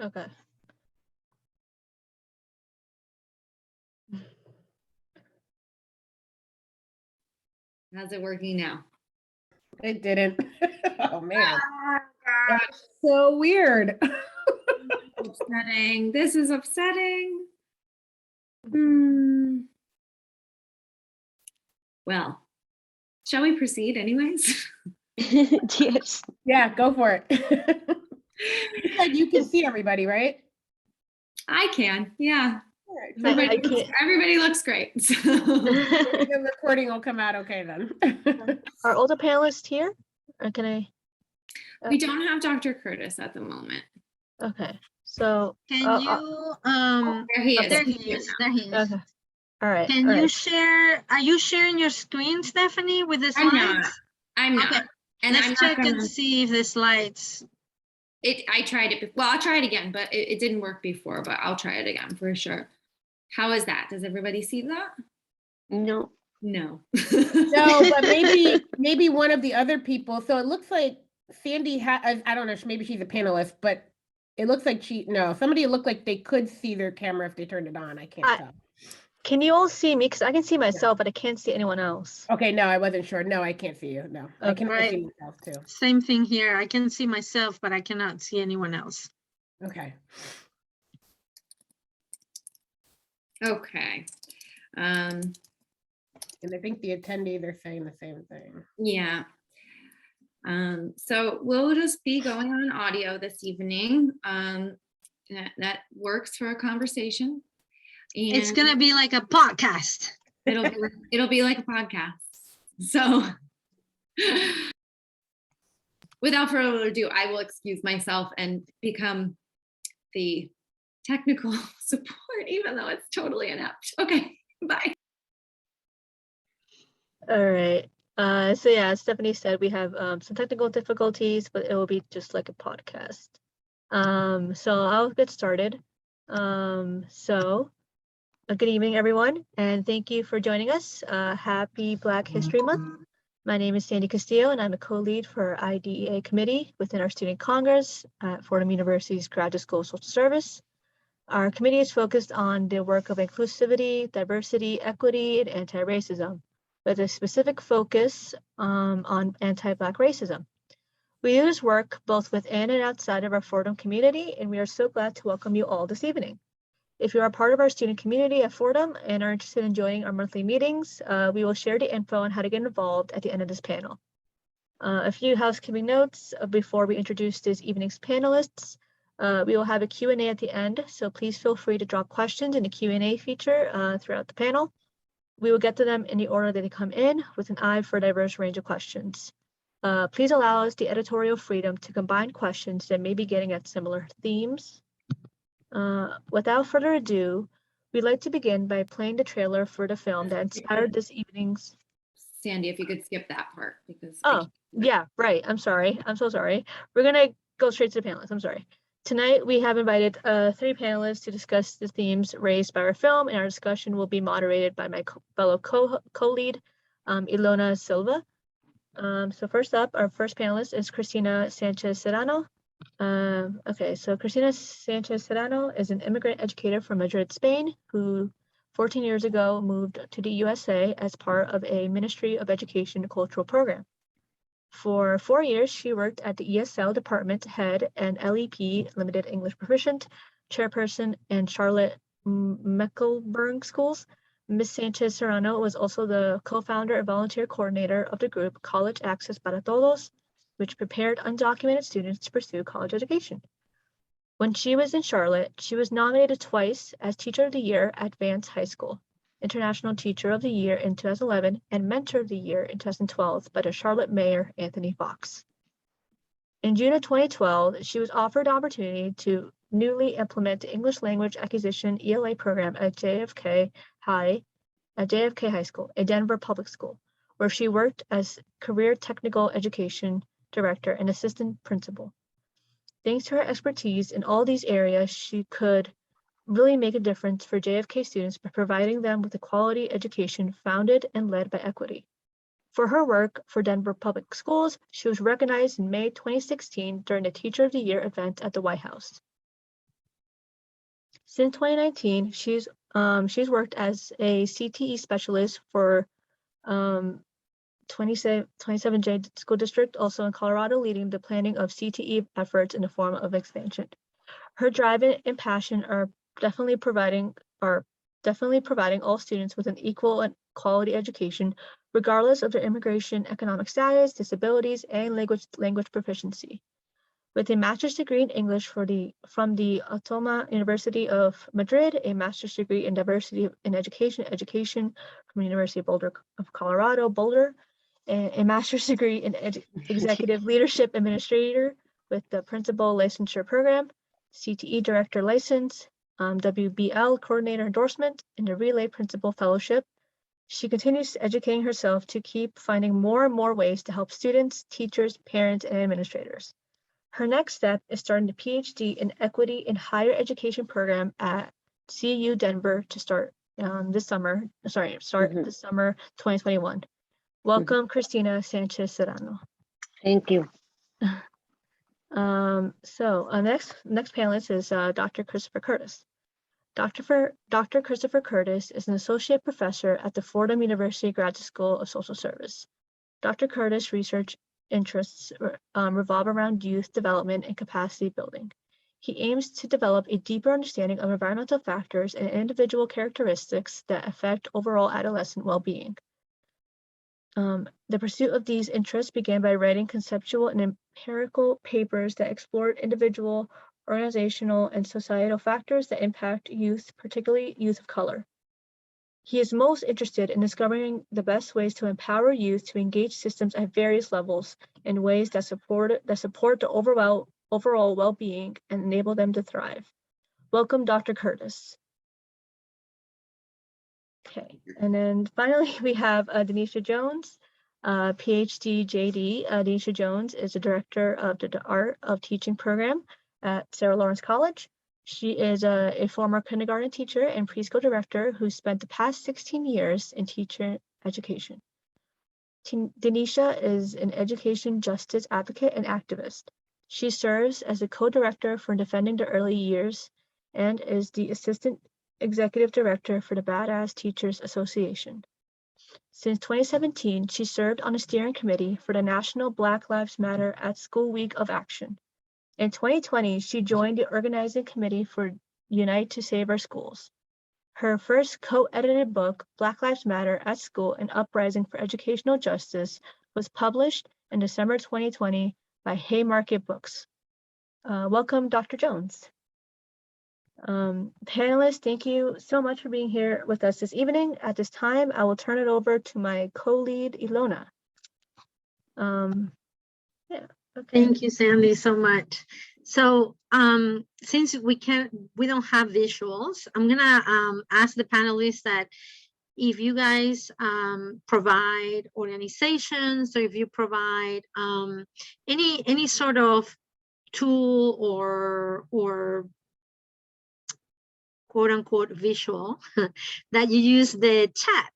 Okay. How's it working now? It didn't. Oh man. That's so weird. Upsetting. This is upsetting. Well, shall we proceed anyways? Yes. Yeah, go for it. You said you can see everybody, right? I can, yeah. All right. I can't. Everybody looks great. So. Maybe the recording will come out okay then. Are all the panelists here? Or can I? We don't have Dr. Curtis at the moment. Okay. So Can you There he is. there he is. There he is. okay. All right. Can all you right. share, are you sharing your screen, Stephanie, with the I'm slides? not. I'm not. Okay. And Let's I'm check not and gonna, see if the slides. I tried it. Well, I'll try it again, but it didn't work before, but I'll try it again for sure. How is that? Does everybody see that? No. No. No, but maybe one of the other people. So it looks like Sandy I don't know, maybe she's a panelist, but it looks like somebody looked like they could see their camera if they turned it on. I can't tell. Can you all see me? Because I can see myself, but I can't see anyone else. Okay, no, I wasn't sure. No, I can't see you. No, I Okay. can only Right. see myself too. Same thing here. I can see myself, but I cannot see anyone else. Okay. Okay. And I think the attendee, they're saying the same thing. Yeah. So we'll just be going on audio this evening. That works for a conversation. And It's gonna be like a podcast. it'll be like a podcast. So without further ado, I will excuse myself and become the technical support, even though it's totally inept. Okay, bye. All right. So yeah, as Stephanie said, we have some technical difficulties, but it will be just like a podcast. So I'll get started. Good evening, everyone, and thank you for joining us. Happy Black History Month. My name is Sandy Castillo, and I'm a co-lead for IDEA committee within our Student Congress at Fordham University's Graduate School of Social Service. Our committee is focused on the work of inclusivity, diversity, equity, and anti-racism, with a specific focus on anti-Black racism. We do this work both within and outside of our Fordham community, and we are so glad to welcome you all this evening. If you are part of our student community at Fordham and are interested in joining our monthly meetings, we will share the info on how to get involved at the end of this panel. A few housekeeping notes before we introduce this evening's panelists. We will have a Q&A at the end, so please feel free to drop questions in the Q&A feature throughout the panel. We will get to them in the order that they come in, with an eye for a diverse range of questions. Please allow us the editorial freedom to combine questions that may be getting at similar themes. Without further ado, we'd like to begin by playing the trailer for the film that inspired this evening's. Sandy, if you could skip that part, because Yeah, right. I'm sorry. I'm so sorry. We're gonna go straight to the panelists. I'm sorry. Tonight we have invited 3 panelists to discuss the themes raised by our film, and our discussion will be moderated by my fellow co-lead, Ilona Silva. So first up, our first panelist is Christina Sanchez Serrano. Okay, so Christina Sanchez Serrano is an immigrant educator from Madrid, Spain, who 14 years ago moved to the USA as part of a Ministry of Education cultural program. For 4 years, she worked at the ESL department head and LEP Limited English Proficient chairperson in Charlotte Mecklenburg schools. Ms. Sanchez Serrano was also the co-founder and volunteer coordinator of the group College Access para Todos, which prepared undocumented students to pursue college education. When she was in Charlotte, she was nominated twice as Teacher of the Year at Vance High School, International Teacher of the Year in 2011, and Mentor of the Year in 2012 by the Charlotte Mayor, Anthony Fox. In June of 2012, she was offered the opportunity to newly implement the English Language Acquisition ELA program at JFK High School, a Denver public school, where she worked as Career Technical Education Director and Assistant Principal. Thanks to her expertise in all these areas, she could really make a difference for JFK students by providing them with a quality education founded and led by equity. For her work for Denver Public Schools, she was recognized in May 2016 during the Teacher of the Year event at the White House. Since 2019, she's worked as a CTE specialist for 27J School District, also in Colorado, leading the planning of CTE efforts in the form of expansion. Her drive and passion are definitely providing all students with an equal and quality education, regardless of their immigration, economic status, disabilities, and language proficiency. With a master's degree in English from the Autónoma University of Madrid, a master's degree in diversity in education from the University of Boulder of Colorado, Boulder, and a master's degree in executive leadership administrator with the principal licensure program, CTE director license, WBL coordinator endorsement, and the Relay Principal Fellowship. She continues educating herself to keep finding more and more ways to help students, teachers, parents, and administrators. Her next step is starting the Ph.D. in Equity in Higher Education program at CU Denver to start this summer 2021. Welcome, Christina Sanchez Serrano. Thank you. So next panelist is Dr. Christopher Curtis. Dr. Christopher Curtis is an associate professor at the Fordham University Graduate School of Social Service. Dr. Curtis' research interests revolve around youth development and capacity building. He aims to develop a deeper understanding of environmental factors and individual characteristics that affect overall adolescent well-being. The pursuit of these interests began by writing conceptual and empirical papers that explored individual, organizational, and societal factors that impact youth, particularly youth of color. He is most interested in discovering the best ways to empower youth to engage systems at various levels in ways that support the overall well-being and enable them to thrive. Welcome, Dr. Curtis. Okay, and then finally we have Denisha Jones, Ph.D. JD. Denisha Jones is the director of the Art of Teaching program at Sarah Lawrence College. She is a former kindergarten teacher and preschool director who spent the past 16 years in teacher education. Denisha is an education justice advocate and activist. She serves as a co-director for Defending the Early Years and is the assistant executive director for the Badass Teachers Association. Since 2017, she served on a steering committee for the National Black Lives Matter at School Week of Action. In 2020, she joined the organizing committee for Unite to Save Our Schools. Her first co-edited book, Black Lives Matter at School: An Uprising for Educational Justice, was published in December 2020 by Haymarket Books. Welcome, Dr. Jones. Panelists, thank you so much for being here with us this evening. At this time, I will turn it over to my co-lead, Ilona. Okay. Thank you, Sandy, so much. So since we don't have visuals, I'm gonna ask the panelists that if you guys provide organizations, or if you provide any sort of tool or quote unquote visual that you use the chat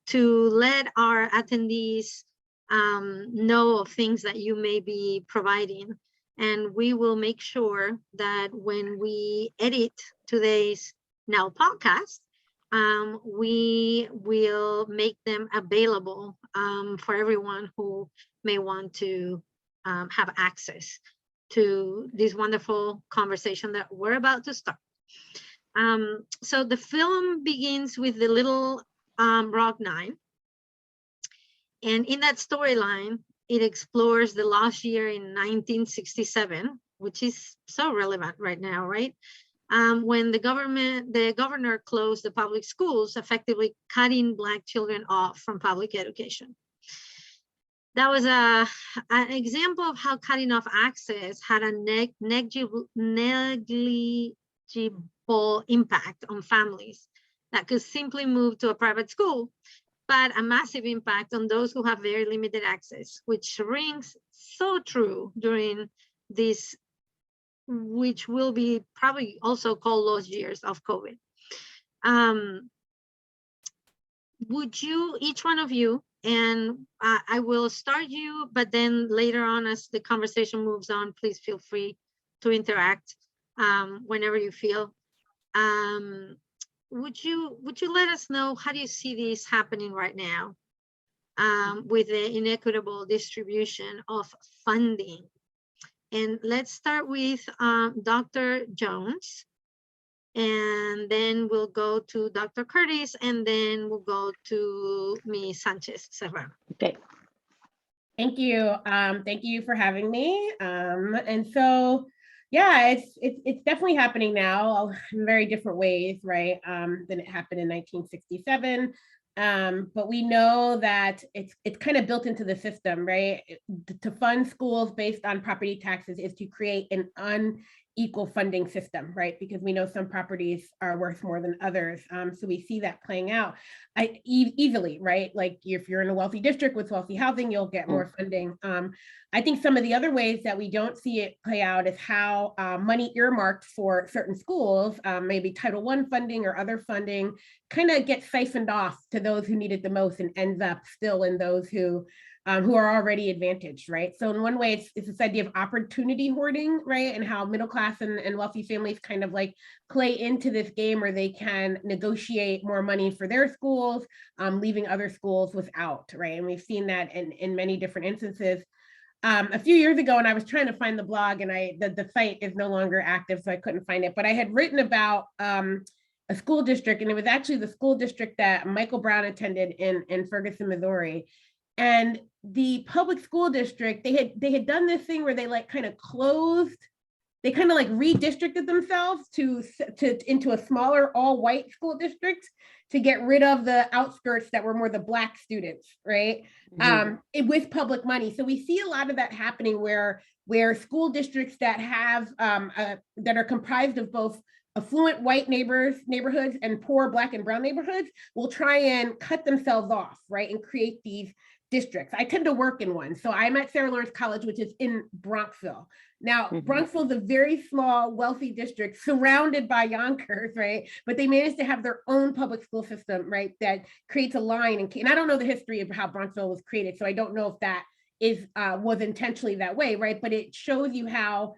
to let our attendees know of things that you may be providing. And we will make sure that when we edit today's now podcast, we will make them available for everyone who may want to have access to this wonderful conversation that we're about to start. So the film begins with the little Rock 9. And in that storyline, it explores the lost year in 1967, which is so relevant right now, right? When the governor closed the public schools, effectively cutting Black children off from public education. That was an example of how cutting off access had a negligible impact on families that could simply move to a private school, but a massive impact on those who have very limited access, which rings so true during this, which will be probably also called lost years of COVID. Would you, each one of you, and I will start you, but then later on as the conversation moves on, please feel free to interact whenever you feel. Would you let us know, how do you see this happening right now with the inequitable distribution of funding? And let's start with Dr. Jones, and then we'll go to Dr. Curtis, and then we'll go to Ms. Sanchez Serrano. Okay. Thank you. Thank you for having me. And so, yeah, it's definitely happening now in very different ways, right? Than it happened in 1967. But we know that it's kind of built into the system, right? To fund schools based on property taxes is to create an unequal funding system, right? Because we know some properties are worth more than others. So we see that playing out easily, right? Like if you're in a wealthy district with wealthy housing, you'll get more funding. I think some of the other ways that we don't see it play out is how money earmarked for certain schools, maybe Title I funding or other funding, kind of gets siphoned off to those who need it the most and ends up still in those who are already advantaged, right? So in one way, it's this idea of opportunity hoarding, right? And how middle class and wealthy families kind of like play into this game where they can negotiate more money for their schools, leaving other schools without, right? And we've seen that in many different instances. A few years ago, and I was trying to find the blog, and the site is no longer active, so I couldn't find it, but I had written about a school district, and it was actually the school district that Michael Brown attended in Ferguson, Missouri. And the public school district, they had done this thing where they like kind of closed, they kind of like redistricted themselves into a smaller all-white school district to get rid of the outskirts that were more the Black students, right? With public money. So we see a lot of that happening where school districts that have that are comprised of both affluent white neighborhoods and poor Black and brown neighborhoods will try and cut themselves off, right? And create these districts. I tend to work in one. So I'm at Sarah Lawrence College, which is in Bronxville. Now, Bronxville is a very small, wealthy district surrounded by Yonkers, right? But they managed to have their own public school system, right? That creates a line. And I don't know the history of how Bronxville was created, so I don't know if that was intentionally that way, right? But it shows you how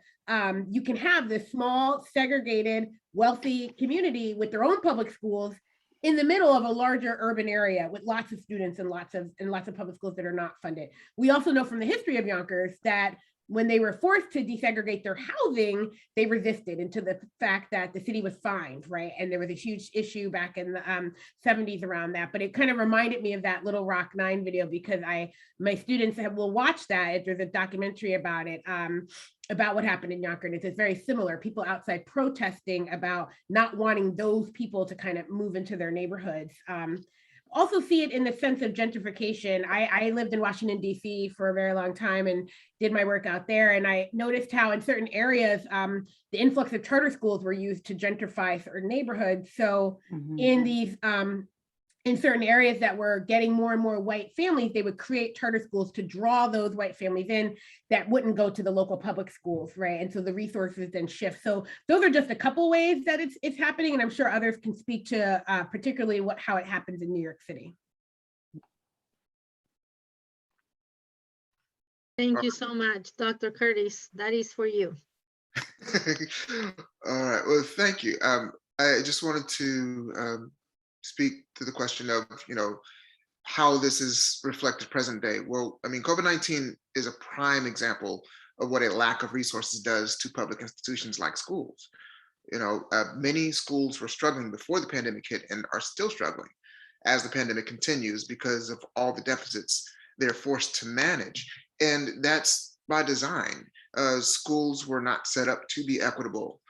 you can have this small, segregated, wealthy community with their own public schools in the middle of a larger urban area with lots of students and lots of public schools that are not funded. We also know from the history of Yonkers that when they were forced to desegregate their housing, they resisted into the fact that the city was fined, right? And there was a huge issue back in the 70s around that. But it kind of reminded me of that Little Rock 9 video because my students will watch that. There's a documentary about it, about what happened in Yonkers. It's very similar. People outside protesting about not wanting those people to kind of move into their neighborhoods. Also see it in the sense of gentrification. I lived in Washington, D.C. for a very long time and did my work out there. And I noticed how in certain areas, the influx of charter schools were used to gentrify certain neighborhoods. So in these, in certain areas that were getting more and more white families, they would create charter schools to draw those white families in that wouldn't go to the local public schools, right? And so the resources then shift. So those are just a couple ways that it's happening, and I'm sure others can speak to particularly how it happens in New York City. Thank you so much, Dr. Curtis. That is for you. All right, well, thank you. I just wanted to speak to the question of, how this is reflected present day. Well, I mean, COVID-19 is a prime example of what a lack of resources does to public institutions like schools. Many schools were struggling before the pandemic hit and are still struggling as the pandemic continues because of all the deficits they're forced to manage. And that's by design. Schools were not set up to be equitable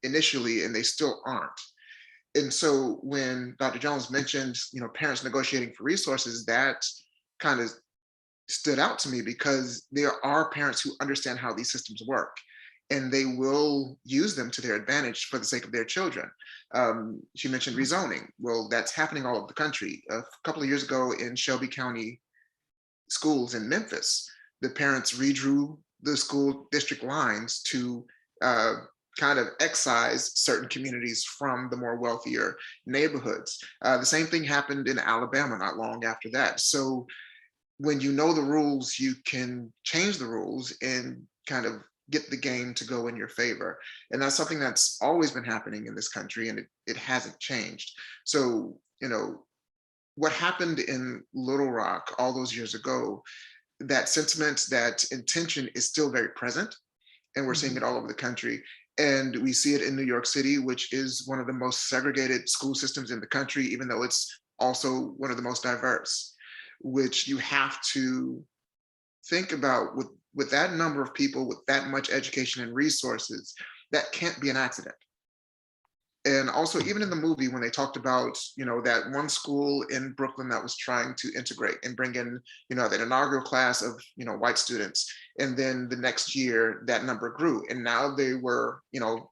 initially, and they still aren't. And so when Dr. Jones mentioned, parents negotiating for resources, that kind of stood out to me because there are parents who understand how these systems work and they will use them to their advantage for the sake of their children. She mentioned rezoning. Well, that's happening all over the country. A couple of years ago in Shelby County schools in Memphis, the parents redrew the school district lines to kind of excise certain communities from the more wealthier neighborhoods. The same thing happened in Alabama not long after that. So when you know the rules, you can change the rules and kind of get the game to go in your favor. And that's something that's always been happening in this country, and it hasn't changed. So, you know, what happened in Little Rock all those years ago, that sentiment, that intention is still very present, and we're seeing it all over the country. And we see it in New York City, which is one of the most segregated school systems in the country, even though it's also one of the most diverse, which you have to think about with that number of people, with that much education and resources, that can't be an accident. And also, even in the movie, when they talked about, you know, that one school in Brooklyn that was trying to integrate and bring in, you know, that inaugural class of, you know, white students, and then the next year that number grew, and now they were, you know,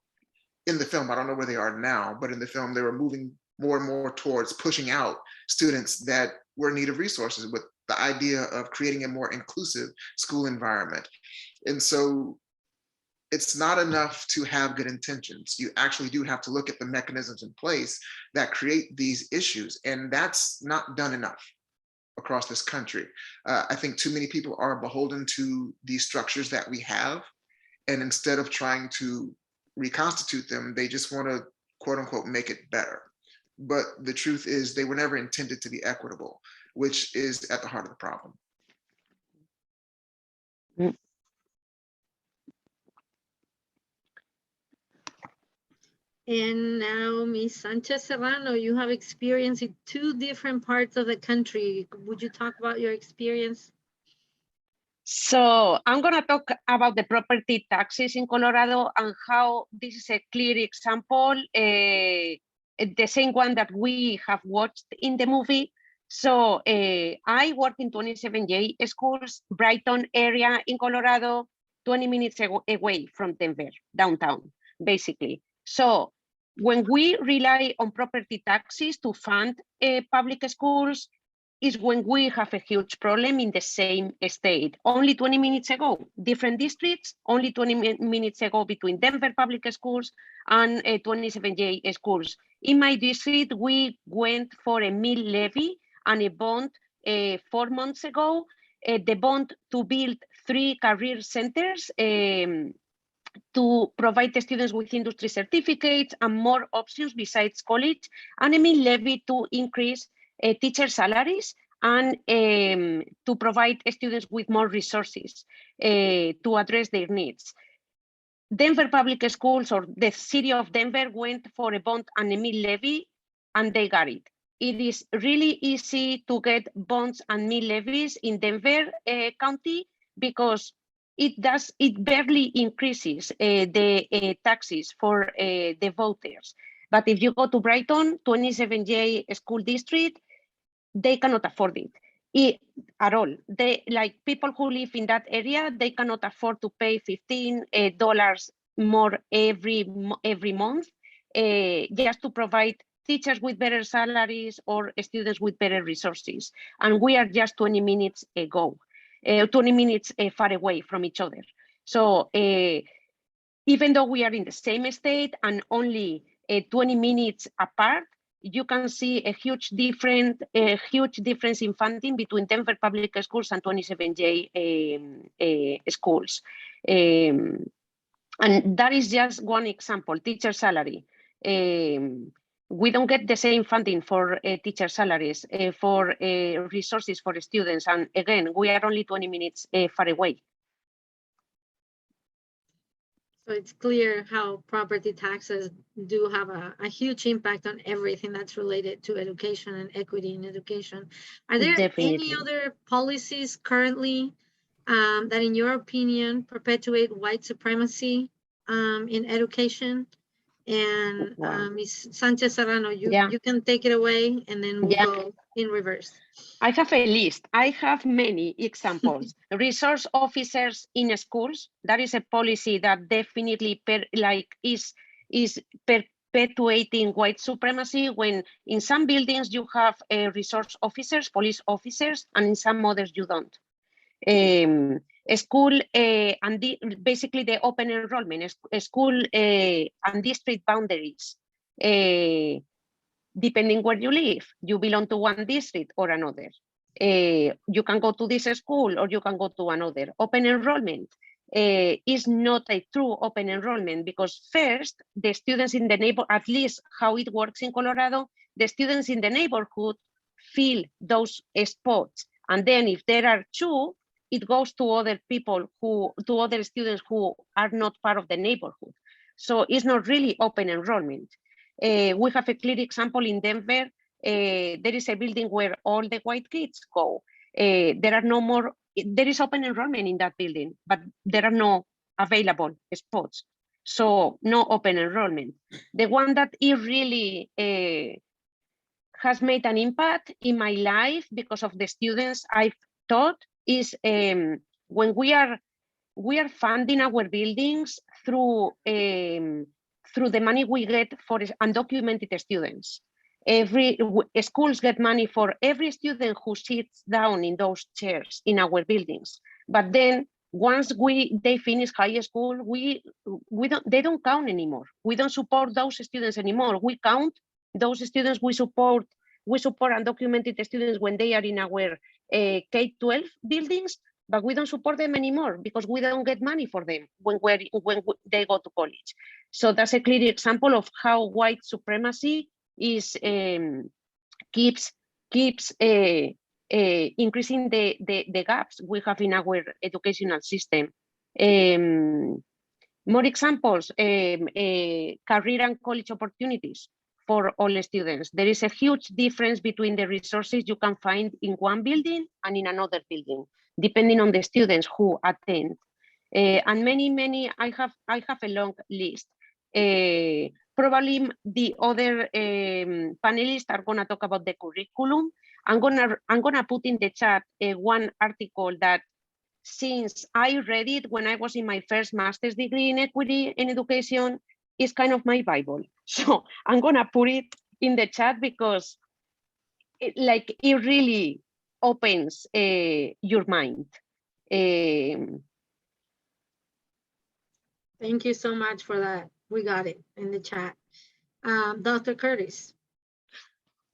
in the film, I don't know where they are now, but in the film they were moving more and more towards pushing out students that were in need of resources, with the idea of creating a more inclusive school environment. And so it's not enough to have good intentions. You actually do have to look at the mechanisms in place that create these issues, and that's not done enough across this country. I think too many people are beholden to these structures that we have, and instead of trying to reconstitute them, they just want to, quote unquote, make it better. But the truth is they were never intended to be equitable, which is at the heart of the problem. And now, Ms. Sanchez Serrano, you have experience in 2 different parts of the country. Would you talk about your experience? So I'm going to talk about the property taxes in Colorado and how this is a clear example, the same one that we have watched in the movie. So I work in 27J schools, Brighton area in Colorado, 20 minutes away from Denver, downtown, basically. So when we rely on property taxes to fund public schools, is when we have a huge problem in the same state. Only 20 minutes ago, different districts, only 20 minutes ago between Denver public schools and 27J schools. In my district, we went for a mill levy and a bond 4 months ago. The bond to build 3 career centers to provide the students with industry certificates and more options besides college, and a mill levy to increase teacher salaries and to provide students with more resources to address their needs. Denver Public Schools, or the city of Denver, went for a bond and a mill levy, and they got it. It is really easy to get bonds and mill levies in Denver County because it barely increases the taxes for the voters. But if you go to Brighton, 27J school district, they cannot afford it at all. They, like people who live in that area, they cannot afford to pay $15 more every month just to provide teachers with better salaries or students with better resources. And we are just 20 minutes far away from each other. So even though we are in the same state and only 20 minutes apart, you can see a huge difference in funding between Denver Public Schools and 27J schools. And that is just one example, teacher salary. We don't get the same funding for teacher salaries, for resources for students. And again, we are only 20 minutes far away. So it's clear how property taxes do have a huge impact on everything that's related to education and equity in education. Are there any other policies currently that, in your opinion, perpetuate white supremacy in education? And Ms. Sanchez Serrano, you can take it away, and then we'll go in reverse. I have a list. I have many examples. Resource officers in schools. That is a policy that definitely is perpetuating white supremacy, when in some buildings you have resource officers, police officers, and in some others you don't. School and basically the open enrollment, school and district boundaries. Depending where you live, you belong to one district or another. You can go to this school or you can go to another. Open enrollment. is not a true open enrollment, because first, the students in the neighborhood, at least how it works in Colorado, the students in the neighborhood fill those spots. And then if there are two, it goes to other people to other students who are not part of the neighborhood. So it's not really open enrollment. We have a clear example in Denver. There is a building where all the white kids go. There are no more, there is open enrollment in that building, but there are no available spots. So no open enrollment. The one that it really has made an impact in my life because of the students I've taught is when we are funding our buildings through the money we get for undocumented students. Schools get money for every student who sits down in those chairs in our buildings. But then once they finish high school, they don't count anymore. We don't support those students anymore. We count those students we support undocumented students when they are in our K-12 buildings, but we don't support them anymore because we don't get money for them when they go to college. So that's a clear example of how white supremacy is keeps increasing the gaps we have in our educational system. More examples, career and college opportunities for all students. There is a huge difference between the resources you can find in one building and in another building, depending on the students who attend. And many, I have a long list. Probably the other panelists are gonna talk about the curriculum. I'm gonna put in the chat one article that since I read it when I was in my first master's degree in equity in education, is kind of my Bible. So I'm gonna put it in the chat because it really opens your mind. Thank you so much for that. We got it in the chat. Dr. Curtis.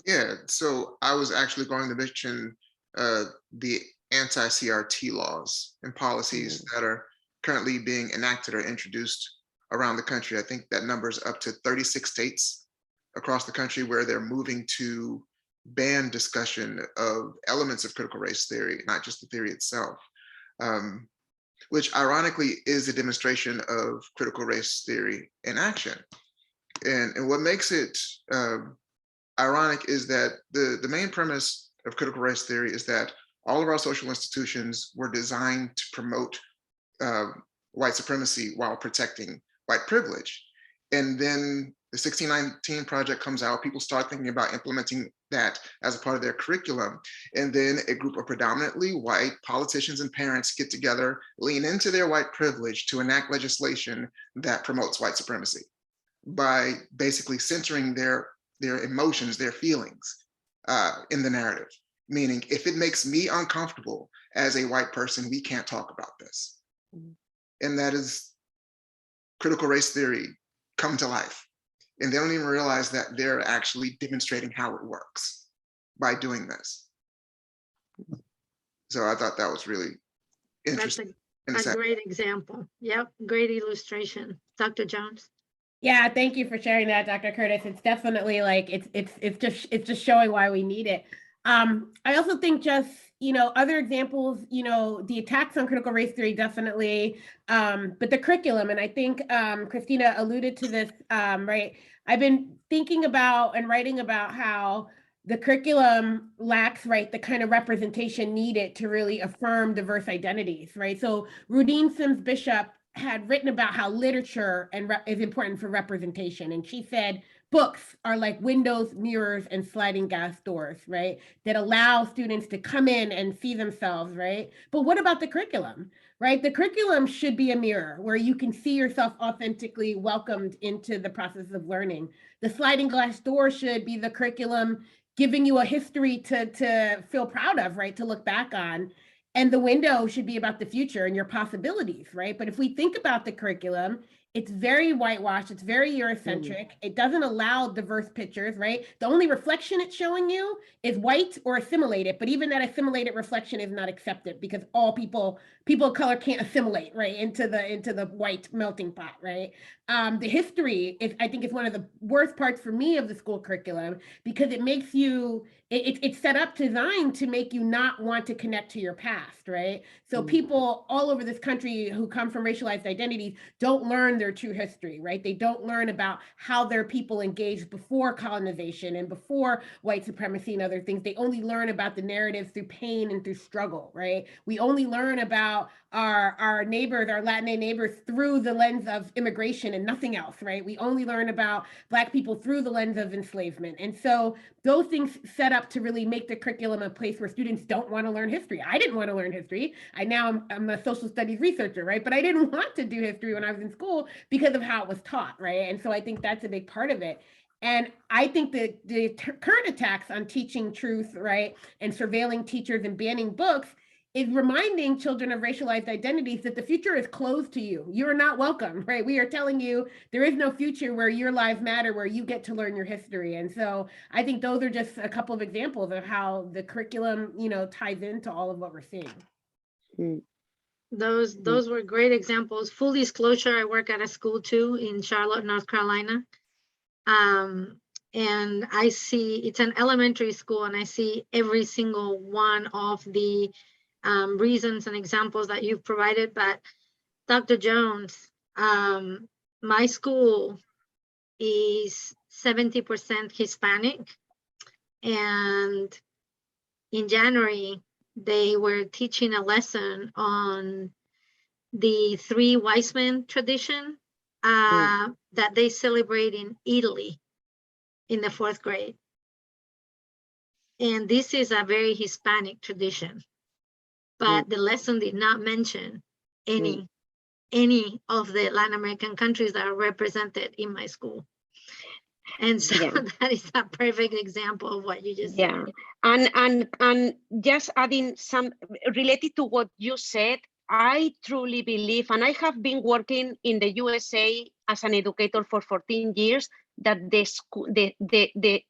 Yeah, so I was actually going to mention the anti-CRT laws and policies that are currently being enacted or introduced around the country. I think that number is up to 36 states across the country where they're moving to ban discussion of elements of critical race theory, not just the theory itself, which ironically is a demonstration of critical race theory in action. And what makes it ironic is that the main premise of critical race theory is that all of our social institutions were designed to promote white supremacy while protecting white privilege. And then the 1619 Project comes out, people start thinking about implementing that as a part of their curriculum. And then a group of predominantly white politicians and parents get together, lean into their white privilege to enact legislation that promotes white supremacy by basically centering their emotions, their feelings in the narrative. Meaning, if it makes me uncomfortable as a white person, we can't talk about this. And that is critical race theory come to life. And they don't even realize that they're actually demonstrating how it works by doing this. So I thought that was really interesting. That's a great example. Yep, great illustration. Dr. Jones. Yeah, thank you for sharing that, Dr. Curtis. It's definitely like it's just showing why we need it. I also think just, other examples, the attacks on critical race theory definitely, but the curriculum, and I think Christina alluded to this, right? I've been thinking about and writing about how the curriculum lacks, right, the kind of representation needed to really affirm diverse identities, right? So Rudine Sims Bishop had written about how literature is important for representation. And she said, books are like windows, mirrors, and sliding glass doors, right? That allow students to come in and see themselves, right? But what about the curriculum, right? The curriculum should be a mirror where you can see yourself authentically welcomed into the process of learning. The sliding glass door should be the curriculum giving you a history to feel proud of, right? To look back on. And the window should be about the future and your possibilities, right? But if we think about the curriculum, It's very whitewashed. It's very Eurocentric. It doesn't allow diverse pictures, right? The only reflection it's showing you is white or assimilated, but even that assimilated reflection is not accepted because all people of color can't assimilate, right, into the white melting pot, right? The history is, I think, is one of the worst parts for me of the school curriculum because it makes you, it's set up, designed to make you not want to connect to your past, right? So people all over this country who come from racialized identities don't learn their true history, right? They don't learn about how their people engaged before colonization and before white supremacy and other things. They only learn about the narratives through pain and through struggle, right? We only learn about our neighbors, our Latinx neighbors, through the lens of immigration and nothing else, right? We only learn about Black people through the lens of enslavement. And so those things set up to really make the curriculum a place where students don't want to learn history. I didn't want to learn history. I'm a social studies researcher, right? But I didn't want to do history when I was in school because of how it was taught, right? And so I think that's a big part of it. And I think that the current attacks on teaching truth, right, and surveilling teachers and banning books is reminding children of racialized identities that the future is closed to you. You're not welcome, right? We are telling you there is no future where your lives matter, where you get to learn your history. And so I think those are just a couple of examples of how the curriculum, ties into all of what we're seeing. Those were great examples. Full disclosure, I work at a school too in Charlotte, North Carolina. And I see, it's an elementary school, and I see every single one of the reasons and examples that you've provided. But Dr. Jones, my school is 70% Hispanic, and in January, they were teaching a lesson on the three wise men tradition that they celebrate in Italy in the 4th grade. And this is a very Hispanic tradition, but the lesson did not mention any of the Latin American countries that are represented in my school. And so that is a perfect example of what you just said. And just adding some related to what you said, I truly believe, and I have been working in the USA as an educator for 14 years, that the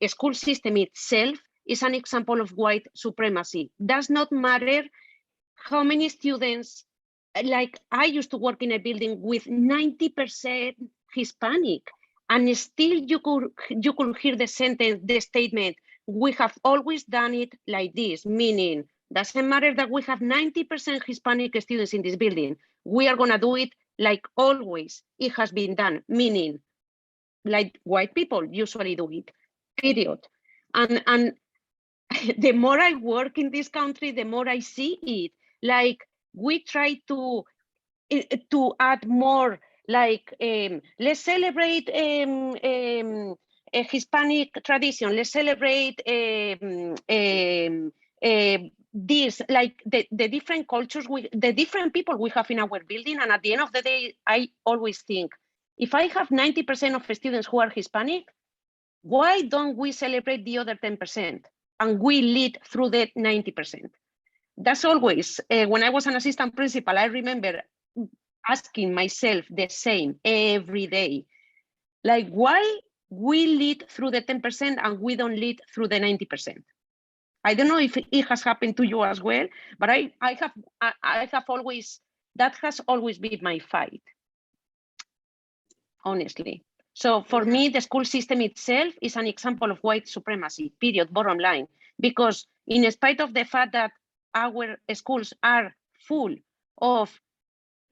school system itself is an example of white supremacy. Does not matter how many students, like I used to work in a building with 90% Hispanic, and still you could hear the sentence, the statement, we have always done it like this, meaning doesn't matter that we have 90% Hispanic students in this building, we are gonna do it like always it has been done, meaning like white people usually do it, period. And the more I work in this country, the more I see it. Like we try to add more, like let's celebrate a Hispanic tradition. Let's celebrate this, like the different cultures, the different people we have in our building. And at the end of the day, I always think, if I have 90% of students who are Hispanic, why don't we celebrate the other 10%? And we lead through the 90%. That's always, when I was an assistant principal, I remember asking myself the same every day. Like, why we lead through the 10% and we don't lead through the 90%? I don't know if it has happened to you as well, but I have always, that has always been my fight, honestly. So for me, the school system itself is an example of white supremacy, period, bottom line. Because in spite of the fact that our schools are full of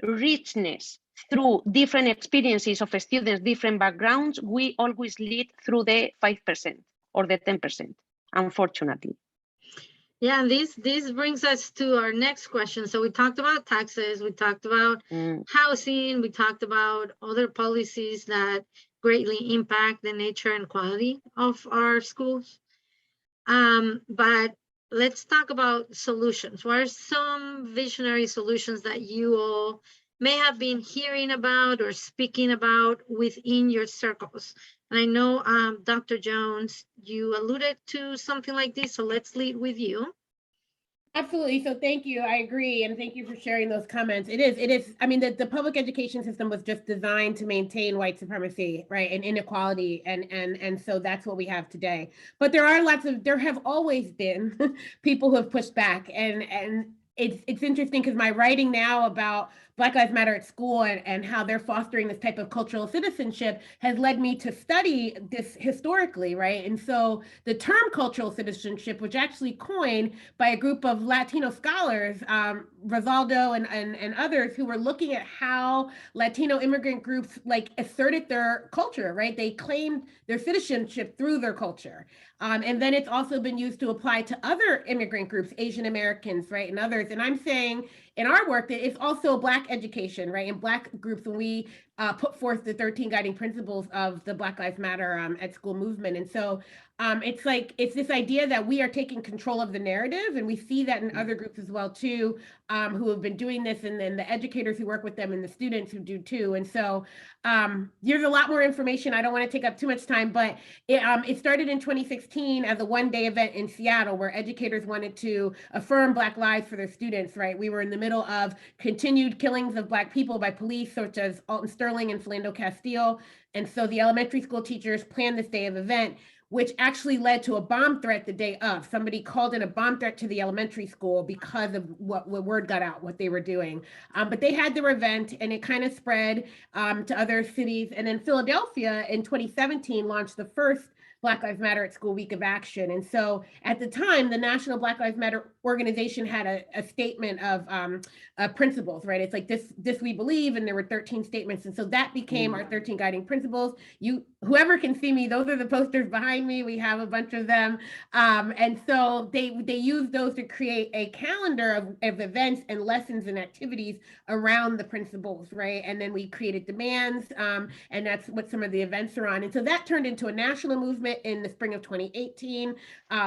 richness through different experiences of students, different backgrounds, we always lead through the 5% or the 10%, unfortunately. Yeah, and this brings us to our next question. So we talked about taxes, we talked about housing, we talked about other policies that greatly impact the nature and quality of our schools. But let's talk about solutions. What are some visionary solutions that you all may have been hearing about or speaking about within your circles? And I know, Dr. Jones, you alluded to something like this, so let's lead with you. Absolutely. So thank you. I agree. And thank you for sharing those comments. It is, I mean, the public education system was just designed to maintain white supremacy, right? And inequality. And so that's what we have today. But there have always been people who have pushed back. And it's interesting because my writing now about Black Lives Matter at school and how they're fostering this type of cultural citizenship has led me to study this historically, right? And so the term cultural citizenship, which actually coined by a group of Latino scholars, Rosaldo and others, who were looking at how Latino immigrant groups like asserted their culture, right? They claimed their citizenship through their culture. And then it's also been used to apply to other immigrant groups, Asian Americans, right, and others. And I'm saying in our work that it's also Black education, right, in Black groups when we put forth the 13 guiding principles of the Black Lives Matter at school movement. And so it's this idea that we are taking control of the narrative, and we see that in other groups as well too, who have been doing this, and then the educators who work with them and the students who do too. And so there's a lot more information. I don't want to take up too much time, but it started in 2016 as a one-day event in Seattle where educators wanted to affirm Black lives for their students, right? We were in the middle of continued killings of Black people by police, such as Alton Sterling and Philando Castile. And so the elementary school teachers planned this day of event, which actually led to a bomb threat the day of. Somebody called in a bomb threat to the elementary school because of what word got out, what they were doing. But they had their event and it kind of spread to other cities. And then Philadelphia in 2017 launched the first Black Lives Matter at School Week of Action. And so at the time, the National Black Lives Matter organization had a statement of principles, right? It's like this we believe, and there were 13 statements. And so that became our 13 guiding principles. Whoever can see me, those are the posters behind me. We have a bunch of them. And so they used those to create a calendar of events and lessons and activities around the principles, right? And then we created demands, and that's what some of the events are on. And so that turned into a national movement in the spring of 2018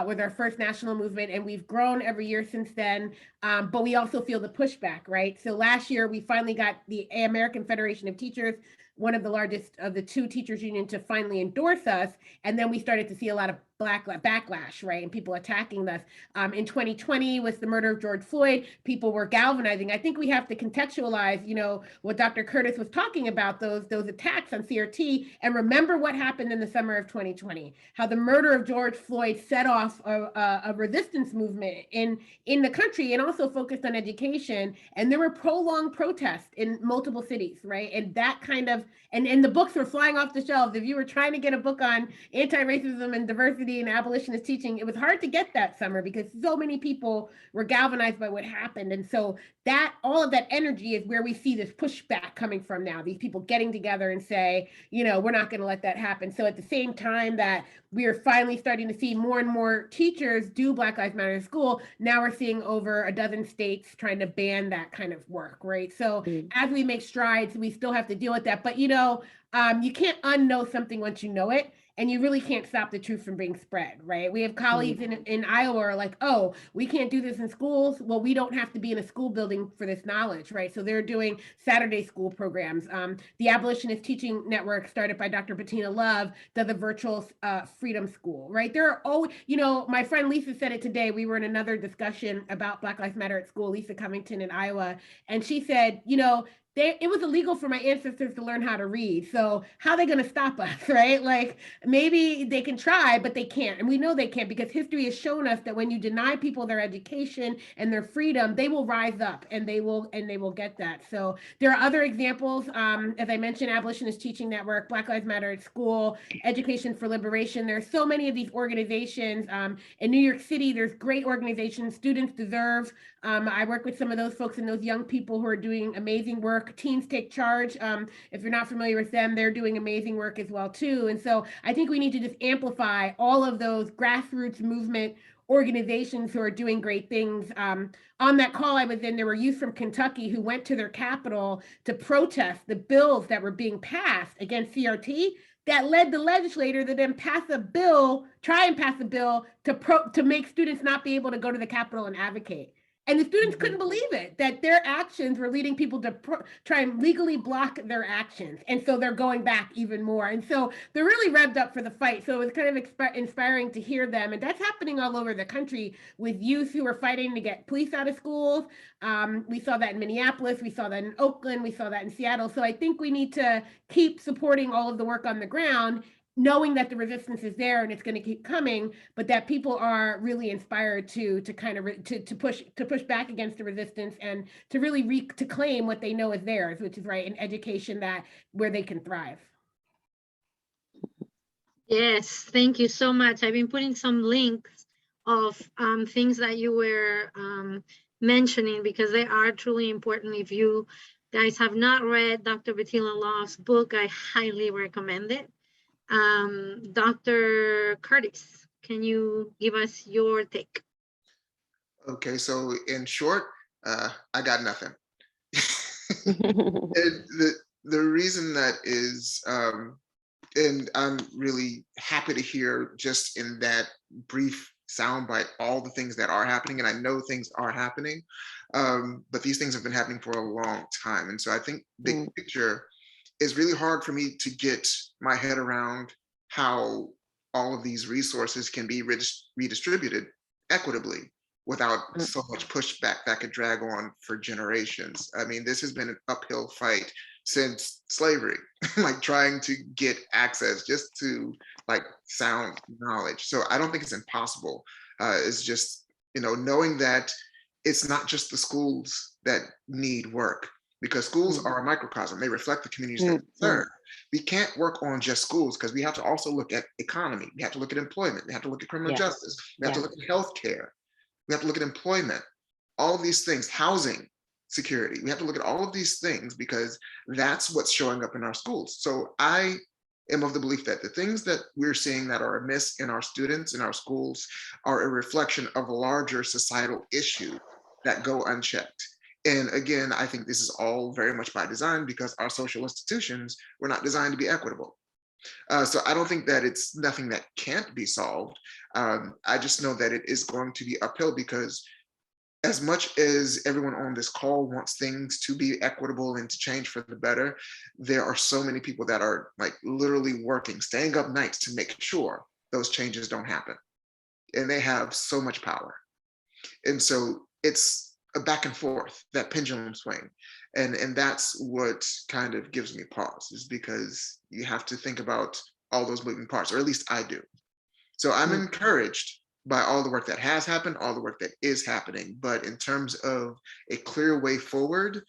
with our first national movement, and we've grown every year since then. But we also feel the pushback, right? So last year we finally got the American Federation of Teachers, one of the largest of the two teachers union, to finally endorse us. And then we started to see a lot of backlash, right? And people attacking us. In 2020, with the murder of George Floyd, people were galvanizing. I think we have to contextualize, what Dr. Curtis was talking about, those attacks on CRT, and remember what happened in the summer of 2020, how the murder of George Floyd set off a resistance movement in the country, and also focused on education. And there were prolonged protests in multiple cities, right? And that kind of, and the books were flying off the shelves. If you were trying to get a book on anti-racism and diversity and abolitionist teaching, it was hard to get that summer because so many people were galvanized by what happened. And so that all of that energy is where we see this pushback coming from now, these people getting together and say, we're not going to let that happen. So at the same time that we are finally starting to see more and more teachers do Black Lives Matter in school, now we're seeing over a dozen states trying to ban that kind of work, right? So as we make strides, we still have to deal with that. But you can't unknow something once you know it. And you really can't stop the truth from being spread, right? We have colleagues in Iowa are like, oh, we can't do this in schools. Well, we don't have to be in a school building for this knowledge, right? So they're doing Saturday school programs. The Abolitionist Teaching Network, started by Dr. Bettina Love, does a virtual freedom school, right? There are always, my friend Lisa said it today. We were in another discussion about Black Lives Matter at school, Lisa Covington in Iowa. And she said, it was illegal for my ancestors to learn how to read. So how are they going to stop us, right? Like maybe they can try, but they can't. And we know they can't because history has shown us that when you deny people their education and their freedom, they will rise up and they will get that. So there are other examples. As I mentioned, Abolitionist Teaching Network, Black Lives Matter at School, Education for Liberation. There are so many of these organizations. In New York City, there's great organizations, Students Deserve. I work with some of those folks and those young people who are doing amazing work. Teens Take Charge. If you're not familiar with them, they're doing amazing work as well too. And so I think we need to just amplify all of those grassroots movement organizations who are doing great things. On that call I was in, there were youth from Kentucky who went to their capital to protest the bills that were being passed against CRT. That led the legislator to then try and pass a bill to make students not be able to go to the Capitol and advocate. And the students couldn't believe it, that their actions were leading people to try and legally block their actions. And so they're going back even more. And so they're really revved up for the fight. So it was kind of inspiring to hear them. And that's happening all over the country with youth who are fighting to get police out of schools. We saw that in Minneapolis, we saw that in Oakland, we saw that in Seattle. So I think we need to keep supporting all of the work on the ground, knowing that the resistance is there and it's going to keep coming, but that people are really inspired to kind of to push back against the resistance and to really to claim what they know is theirs, which is right, an education that where they can thrive. Yes, thank you so much. I've been putting some links of things that you were mentioning because they are truly important. If you guys have not read Dr. Bettina Love's book, I highly recommend it. Dr. Curtis, can you give us your take? Okay, so in short, I got nothing. And the reason that is, and I'm really happy to hear just in that brief soundbite all the things that are happening, and I know things are happening, but these things have been happening for a long time. And so I think big picture is really hard for me to get my head around how all of these resources can be redistributed equitably without so much pushback that could drag on for generations. I mean, this has been an uphill fight since slavery, like trying to get access just to like sound knowledge. So I don't think it's impossible. It's just, you know, knowing that it's not just the schools that need work, because schools are a microcosm. They reflect the communities that they serve. We can't work on just schools because we have to also look at economy. We have to look at employment. We have to look at criminal justice. We have to look at healthcare. We have to look at employment, all of these things, housing security. We have to look at all of these things because that's what's showing up in our schools. So I am of the belief that the things that we're seeing that are amiss in our students, in our schools, are a reflection of a larger societal issue that go unchecked. And again, I think this is all very much by design because our social institutions were not designed to be equitable. So I don't think that it's nothing that can't be solved. I just know that it is going to be uphill because as much as everyone on this call wants things to be equitable and to change for the better, there are so many people that are like literally working, staying up nights to make sure those changes don't happen. And they have so much power. And so it's a back and forth, that pendulum swing. And that's what kind of gives me pause, is because you have to think about all those moving parts, or at least I do. So I'm encouraged by all the work that has happened, all the work that is happening. But in terms of a clear way forward,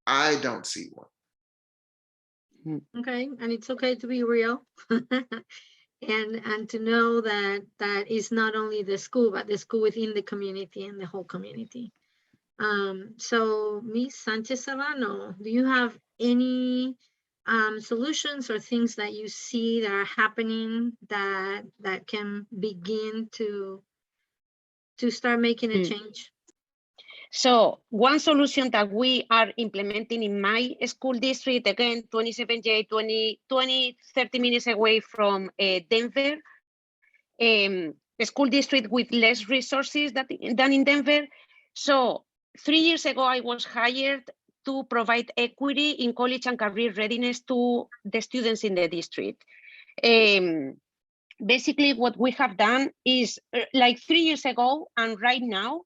I don't see one. Okay, and it's okay to be real. and to know that that is not only the school, but the school within the community and the whole community. So Ms. Sanchez Serrano, do you have any solutions or things that you see that are happening that can begin to start making a change? So one solution that we are implementing in my school district, again, 27J, 30 minutes away from Denver, a school district with less resources than in Denver. So 3 years ago, I was hired to provide equity in college and career readiness to the students in the district. Basically, what we have done is like 3 years ago and right now,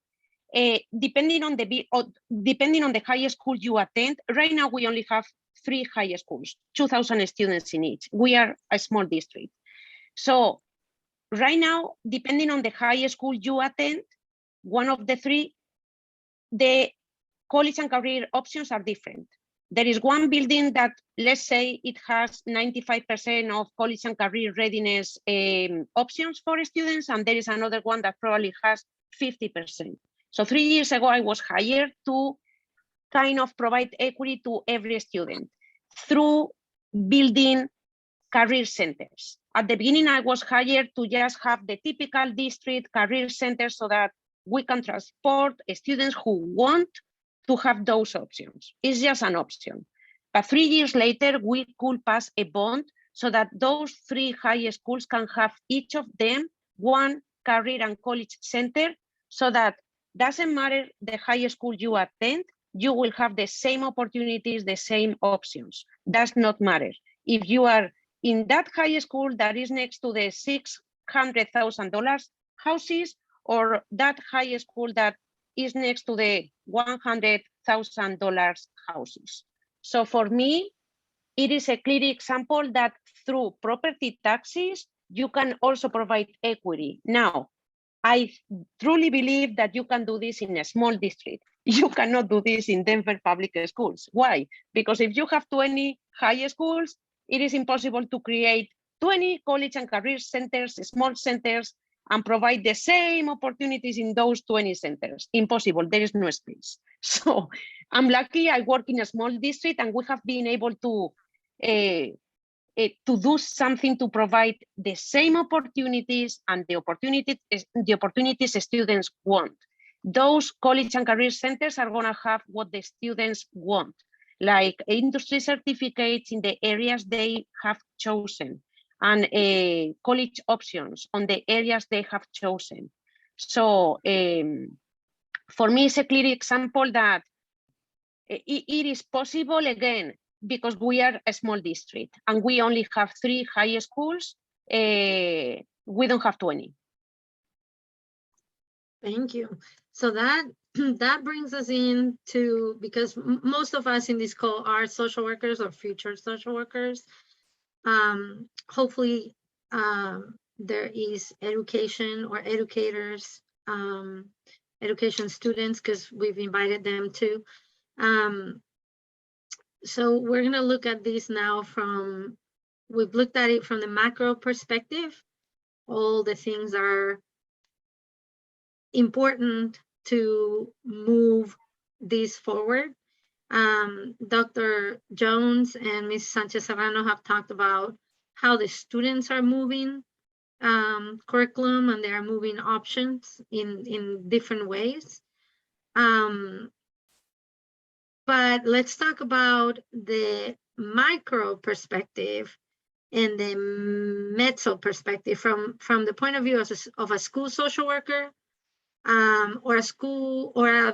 depending on the high school you attend, right now we only have 3 high schools, 2,000 students in each. We are a small district. So right now, depending on the high school you attend, one of the 3, the college and career options are different. There is one building that, let's say, it has 95% of college and career readiness options for students, and there is another one that probably has 50%. So 3 years ago, I was hired to kind of provide equity to every student through building career centers. At the beginning, I was hired to just have the typical district career center so that we can transport students who want to have those options. It's just an option. But 3 years later, we could pass a bond so that those 3 high schools can have each of them one career and college center so that doesn't matter the high school you attend, you will have the same opportunities, the same options. Does not matter. If you are in that high school that is next to the $600,000 houses, or that high school that is next to the $100,000 houses. So for me, it is a clear example that through property taxes, you can also provide equity. Now, I truly believe that you can do this in a small district. You cannot do this in Denver public schools. Why? Because if you have 20 high schools, it is impossible to create 20 college and career centers, small centers, and provide the same opportunities in those 20 centers. Impossible, there is no space. So I'm lucky I work in a small district and we have been able to do something to provide the same opportunities and the opportunities students want. Those college and career centers are going to have what the students want, like industry certificates in the areas they have chosen, and college options on the areas they have chosen. So for me, it's a clear example that it is possible, again, because we are a small district and we only have 3 high schools, we don't have 20. Thank you. So that brings us into, because most of us in this call are social workers or future social workers. Hopefully there is education or educators, education students, because we've invited them too. So we're going to look at this now we've looked at it from the macro perspective. All the things are important to move this forward. Dr. Jones and Ms. Sanchez Serrano have talked about how the students are moving curriculum, and they are moving options in different ways. But let's talk about the micro perspective and the mezzo perspective from the point of view of a school social worker, or a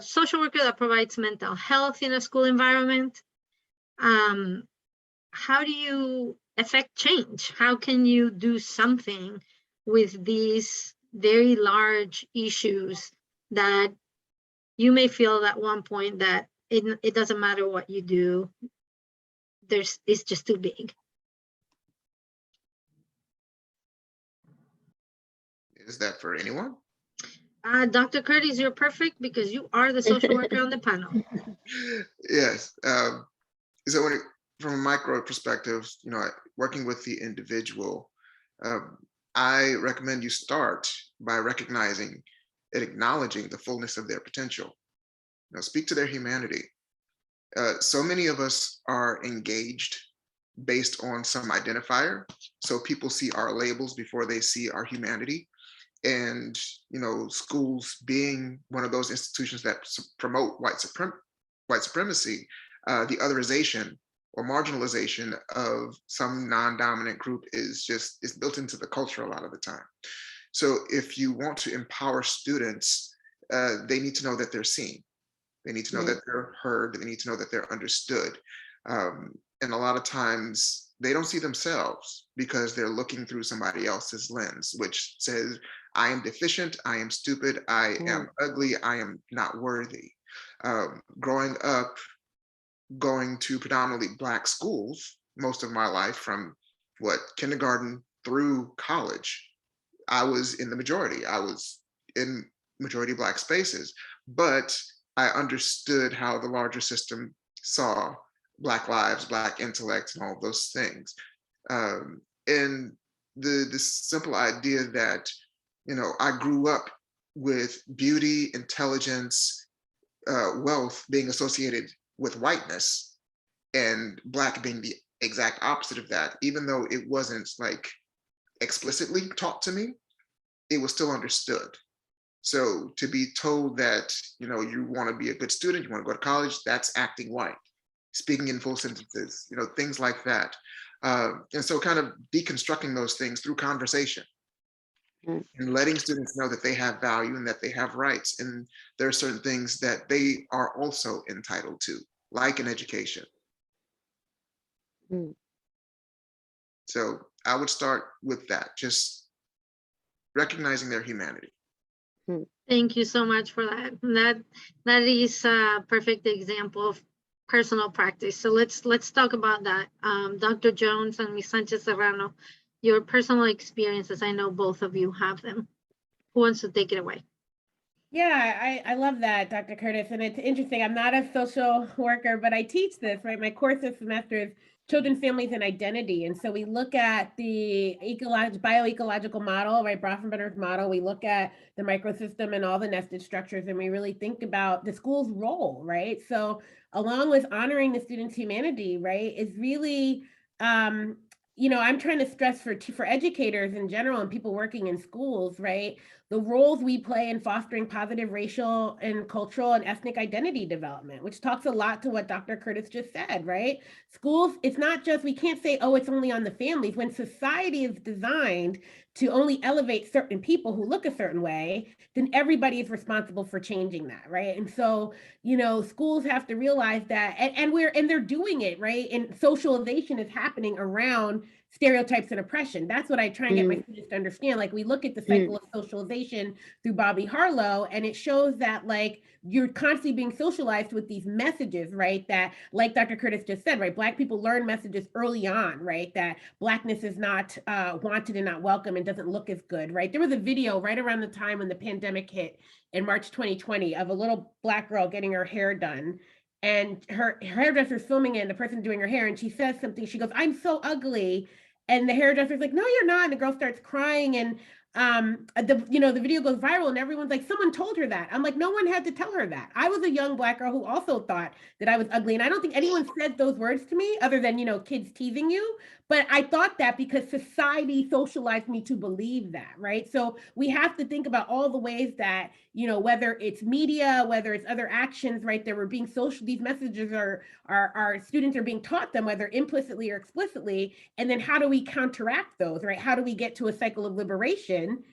social worker that provides mental health in a school environment. How do you affect change? How can you do something with these very large issues that you may feel at one point that it doesn't matter what you do, it's just too big? Is that for anyone? Dr. Curtis, you're perfect because you are the social worker on the panel. Yes. So from a micro perspective, working with the individual, I recommend you start by recognizing and acknowledging the fullness of their potential. Speak to their humanity. So many of us are engaged based on some identifier. So people see our labels before they see our humanity. And, schools being one of those institutions that promote white supremacy, the otherization or marginalization of some non-dominant group is built into the culture a lot of the time. So if you want to empower students, they need to know that they're seen. They need to know that they're heard. They need to know that they're understood. And a lot of times they don't see themselves because they're looking through somebody else's lens, which says, I am deficient, I am stupid, I am ugly, I am not worthy. Growing up, going to predominantly Black schools most of my life, from kindergarten through college, I was in the majority. I was in majority Black spaces, but I understood how the larger system saw Black lives, Black intellect, and all of those things. And the simple idea that, I grew up with beauty, intelligence, wealth being associated with whiteness, and Black being the exact opposite of that, even though it wasn't explicitly taught to me, it was still understood. So to be told that, you want to be a good student, you want to go to college, that's acting white, speaking in full sentences, things like that. And so kind of deconstructing those things through conversation. and letting students know that they have value and that they have rights. And there are certain things that they are also entitled to, like an education. So I would start with that, just recognizing their humanity. Thank you so much for that. That is a perfect example of personal practice. So let's talk about that. Dr. Jones and Ms. Sanchez Serrano, your personal experiences. I know both of you have them. Who wants to take it away? Yeah, I love that, Dr. Curtis. And it's interesting. I'm not a social worker, but I teach this, right? My course this semester is Children, Families, and Identity. And so we look at the bioecological model, right? Brofenbrenner's model. We look at the microsystem and all the nested structures, and we really think about the school's role, right? So along with honoring the student's humanity, right, is really, you know, I'm trying to stress for educators in general and people working in schools, right? The roles we play in fostering positive racial and cultural and ethnic identity development, which talks a lot to what Dr. Curtis just said, right? Schools, it's not just, we can't say, oh, it's only on the families. When society is designed to only elevate certain people who look a certain way, then everybody is responsible for changing that, right? And so, you know, schools have to realize that, and they're doing it, right? And socialization is happening around stereotypes and oppression. That's what I try and get my students to understand. Like, we look at the cycle of socialization through Bobby Harlow, and it shows that, like, you're constantly being socialized with these messages, right? That, like Dr. Curtis just said, right? Black people learn messages early on, right? That Blackness is not wanted and not welcome and doesn't look as good, right? There was a video right around the time when the pandemic hit in March 2020 of a little Black girl getting her hair done. And her hairdresser's filming it, and the person doing her hair, and she says something. She goes, "I'm so ugly." And the hairdresser's like, "No, you're not." And the girl starts crying, and the video goes viral, and everyone's like, "Someone told her that." I'm like, no one had to tell her that. I was a young Black girl who also thought that I was ugly, and I don't think anyone said those words to me other than, you know, kids teasing you. But I thought that because society socialized me to believe that, right? So we have to think about all the ways that, you know, whether it's media, whether it's other actions, right, that we're being social, these messages are our students are being taught them, whether implicitly or explicitly, and then how do we counteract those, right? How do we get to a cycle of liberation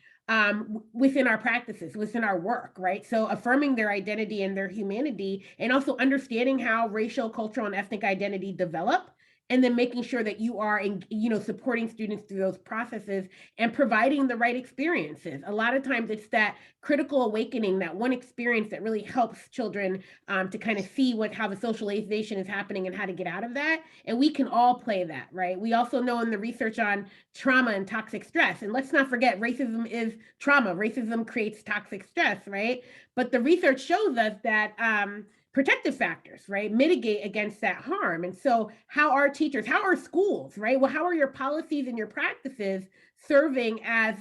within our practices, within our work, right? So affirming their identity and their humanity, and also understanding how racial, cultural, and ethnic identity develop, and then making sure that you are, you know, supporting students through those processes and providing the right experiences. A lot of times it's that critical awakening, that one experience that really helps children to kind of see how the socialization is happening and how to get out of that. And we can all play that, right? We also know in the research on trauma and toxic stress, and let's not forget, racism is trauma. Racism creates toxic stress, right? But the research shows us that protective factors, right, mitigate against that harm. And so how are teachers, how are schools, right? Well, how are your policies and your practices serving as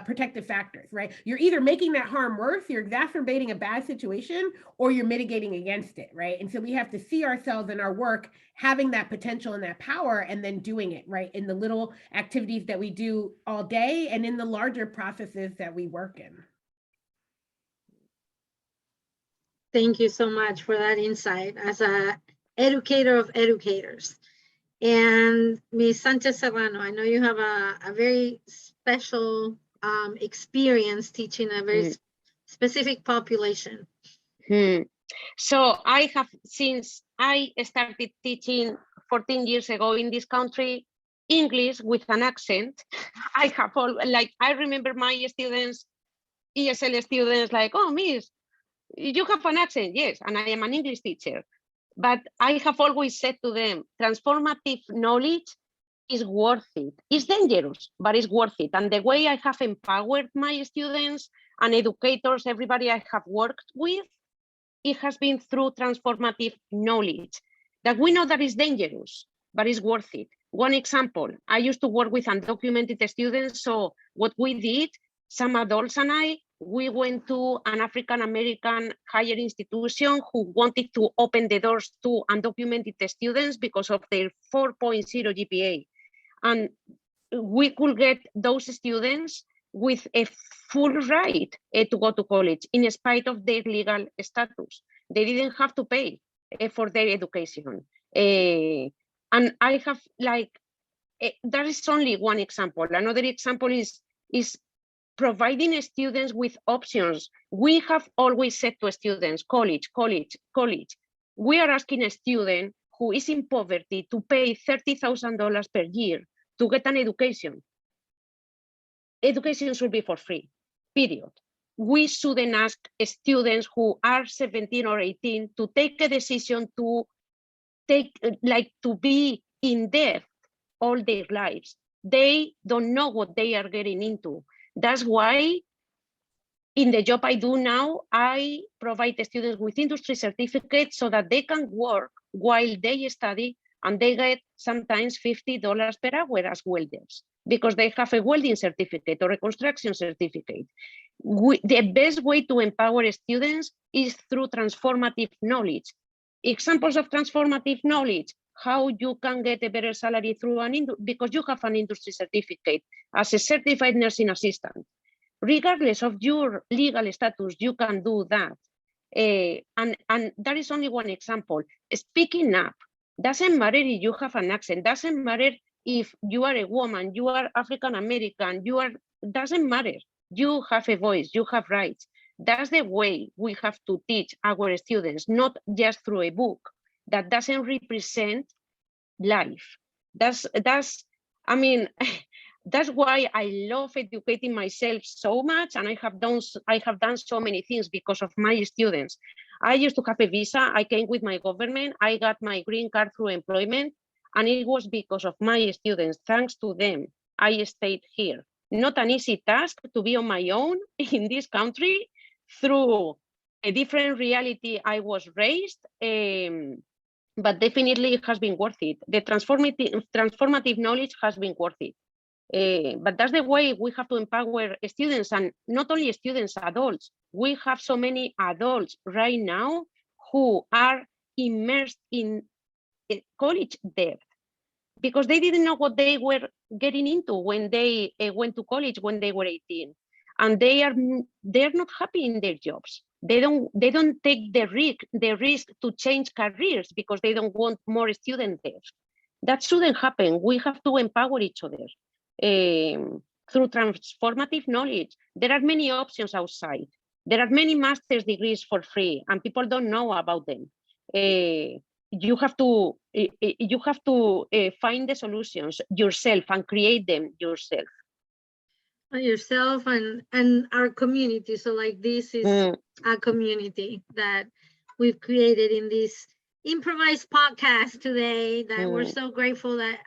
protective factors, right? You're either making that harm worse, you're exacerbating a bad situation, or you're mitigating against it, right? And so we have to see ourselves in our work having that potential and that power, and then doing it, right, in the little activities that we do all day and in the larger processes that we work in. Thank you so much for that insight as an educator of educators. And Ms. Sanchez Serrano, I know you have a very special experience teaching a very specific population. So I have, since I started teaching 14 years ago in this country, English with an accent, I have all, like, I remember my students, ESL students, like, "Oh, Miss, you have an accent." Yes, and I am an English teacher. But I have always said to them, transformative knowledge is worth it. It's dangerous, but it's worth it. And the way I have empowered my students and educators, everybody I have worked with, it has been through transformative knowledge, that we know that is dangerous, but it's worth it. One example, I used to work with undocumented students. So what we did, some adults and I, we went to an African-American higher institution who wanted to open the doors to undocumented students because of their 4.0 GPA. And we could get those students with a full right to go to college in spite of their legal status. They didn't have to pay for their education. And I have, like, that is only one example. Another example is providing students with options. We have always said to students, college. We are asking a student who is in poverty to pay $30,000 per year to get an education. Education should be for free, period. We shouldn't ask students who are 17 or 18 to take a decision to to be in debt all their lives. They don't know what they are getting into. That's why in the job I do now, I provide the students with industry certificates so that they can work while they study, and they get sometimes $50 per hour as welders because they have a welding certificate or a construction certificate. The best way to empower students is through transformative knowledge. Examples of transformative knowledge: how you can get a better salary through because you have an industry certificate as a certified nursing assistant. Regardless of your legal status, you can do that. And that is only one example. Speaking up doesn't matter if you have an accent, doesn't matter if you are a woman, you are African American, doesn't matter. You have a voice, you have rights. That's the way we have to teach our students, not just through a book that doesn't represent life. I mean, that's why I love educating myself so much, and I have done so many things because of my students. I used to have a visa. I came with my government. I got my green card through employment, and it was because of my students. Thanks to them, I stayed here. Not an easy task to be on my own in this country through a different reality I was raised, but definitely it has been worth it. The transformative knowledge has been worth it. But that's the way we have to empower students, and not only students, adults. We have so many adults right now who are immersed in college debt because they didn't know what they were getting into when they went to college when they were 18, and they're not happy in their jobs. They don't take the risk to change careers because they don't want more student debt. That shouldn't happen. We have to empower each other. Through transformative knowledge. There are many options outside. There are many master's degrees for free, and people don't know about them. You have to find the solutions yourself and create them yourself. Yourself and our community. So like this is a community that we've created in this improvised podcast today that we're so grateful that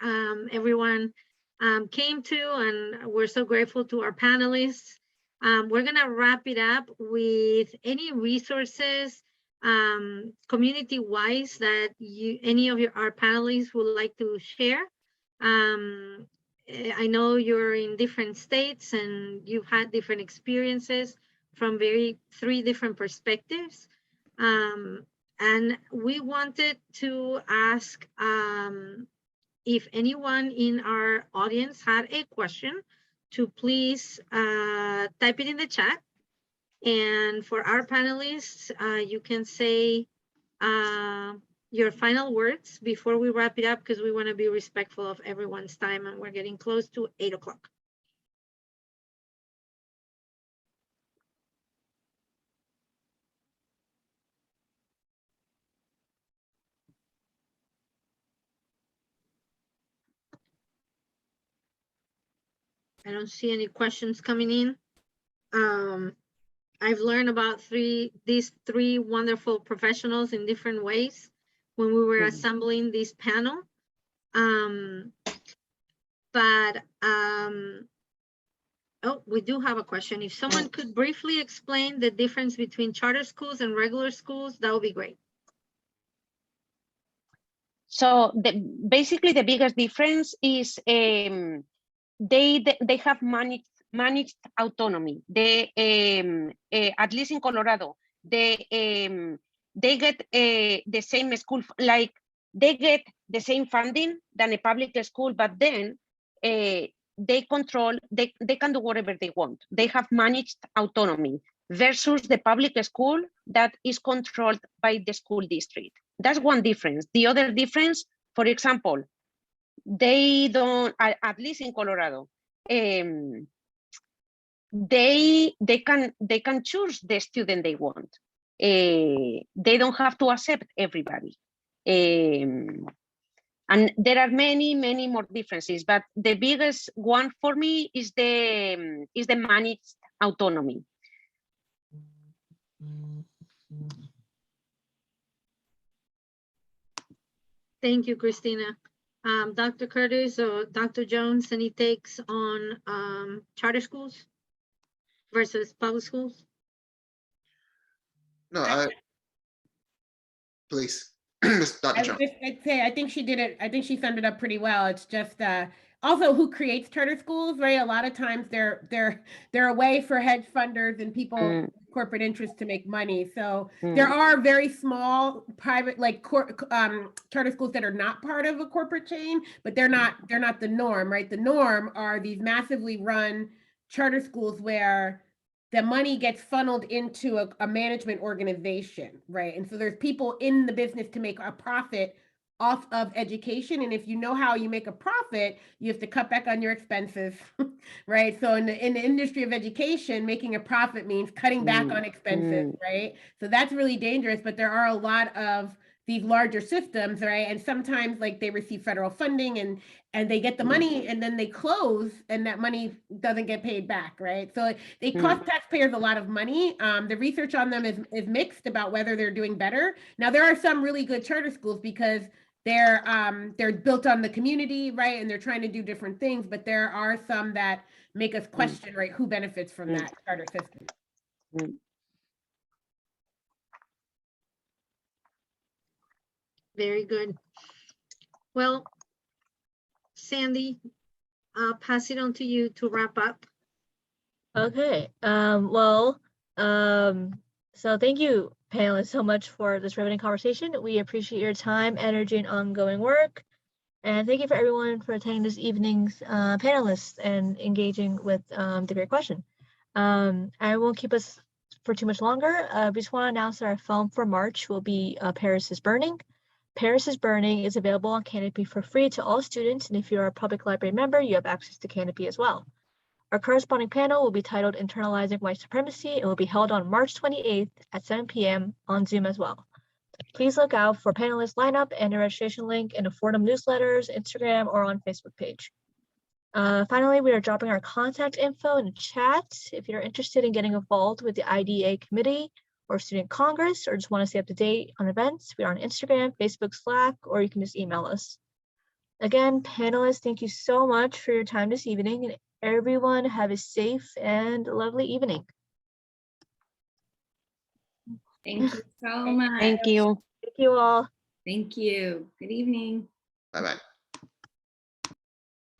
everyone came to, and we're so grateful to our panelists. We're gonna wrap it up with any resources community-wise that any of our panelists would like to share. I know you're in different states and you've had different experiences from three different perspectives. And we wanted to ask if anyone in our audience had a question, to please type it in the chat. And for our panelists, you can say your final words before we wrap it up, because we want to be respectful of everyone's time and we're getting close to 8 o'clock. I don't see any questions coming in. I've learned about these three wonderful professionals in different ways when we were assembling this panel. Oh, we do have a question. If someone could briefly explain the difference between charter schools and regular schools, that would be great. So basically the biggest difference is they have managed autonomy. They at least in Colorado, they get the same school, like they get the same funding than a public school, but then they can do whatever they want. They have managed autonomy versus the public school that is controlled by the school district. That's one difference. The other difference, for example, they don't, at least in Colorado, they can choose the student they want. They don't have to accept everybody. And there are many more differences, but the biggest one for me is the managed autonomy. Thank you, Christina. Dr. Curtis or Dr. Jones, any takes on charter schools versus public schools? No, please, Dr. Jones. I'd say I think she did it. I think she summed it up pretty well. It's just also who creates charter schools, right? A lot of times they're a way for hedge funders and people with corporate interests to make money. So there are very small private charter schools that are not part of a corporate chain, but they're not the norm, right? The norm are these massively run charter schools where the money gets funneled into a management organization, right? And so there's people in the business to make a profit off of education. And if you know how you make a profit, you have to cut back on your expenses, right? So in the industry of education, making a profit means cutting back on expenses, right? So that's really dangerous, but there are a lot of these larger systems, right? And sometimes like they receive federal funding and they get the money and then they close and that money doesn't get paid back, right? So they cost taxpayers a lot of money. The research on them is mixed about whether they're doing better. Now there are some really good charter schools because they're built on the community, right? And they're trying to do different things, but there are some that make us question, right, who benefits from that charter system. Very good. Well, Sandy, I'll pass it on to you to wrap up. Okay. So thank you, panelists, so much for this riveting conversation. We appreciate your time, energy, and ongoing work. And thank you for everyone for attending this evening's panelists and engaging with the great question. I won't keep us for too much longer. We just want to announce that our film for March will be Paris is Burning. Paris is Burning is available on Canopy for free to all students, and if you're a public library member, you have access to Canopy as well. Our corresponding panel will be titled Internalizing White Supremacy and will be held on March 28th at 7 p.m. on Zoom as well. Please look out for panelist lineup and a registration link in the Fordham newsletters, Instagram, or on Facebook page. Finally, we are dropping our contact info in the chat. If you're interested in getting involved with the IDA committee or student congress, or just want to stay up to date on events, we are on Instagram, Facebook, Slack, or you can just email us. Again, panelists, thank you so much for your time this evening, and everyone have a safe and lovely evening. Thank you so much. Thank you. Thank you all. Thank you. Good evening. Bye-bye.